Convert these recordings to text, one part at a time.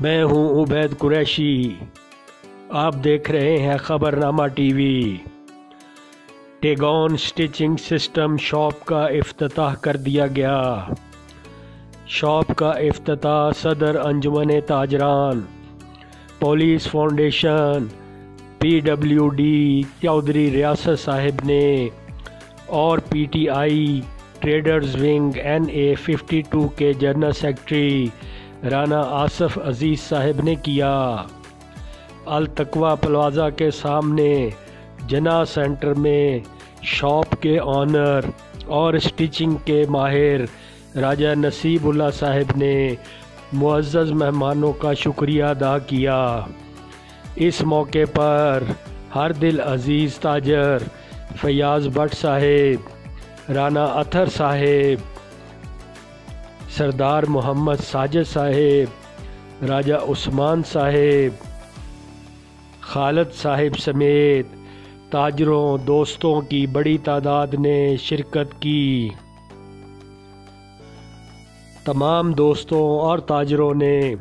میں ہوں عبید قریشی، آپ دیکھ رہے ہیں خبرنامہ ٹی وی۔ ٹیگون سٹیچنگ سسٹم شاپ کا افتتاح کر دیا گیا۔ شاپ کا افتتاح صدر انجمن تاجران، police foundation, PWD Chaudhry Riasat صاحب نے اور PTI ٹریڈرز ونگ NA52 کے جنرل سیکرٹری رانا آصف عزیز صاحب نے کیا۔ التقویٰ پلازا کے سامنے جناح سینٹر میں شاپ کے آنر اور سٹیچنگ کے ماہر راجہ نصیب اللہ صاحب نے معزز مہمانوں کا شکریہ ادا کیا۔ اس موقع پر ہر دل عزیز تاجر فیاض بٹ صاحب، رانا اطہر صاحب، سردار محمد ساجد صاحب، راجہ عثمان صاحب، خالد صاحب سمیت تاجروں دوستوں کی بڑی تعداد نے شرکت کی۔ تمام دوستوں اور تاجروں نے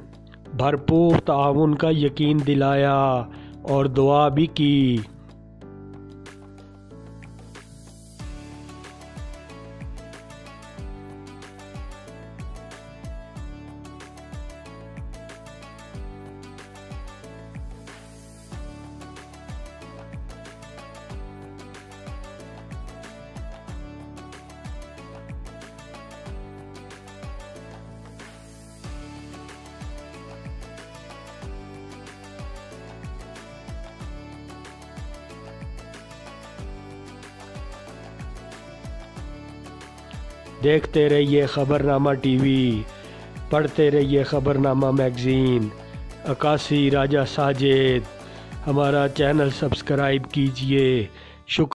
بھرپور تعاون کا یقین دلایا اور دعا بھی کی۔ دیکھتے رہیے خبرنامہ ٹی وی، پڑھتے رہیے خبرنامہ میگزین۔ عکاسی راجہ ساجد، ہمارا چینل سبسکرائب کیجیے۔ شکریہ۔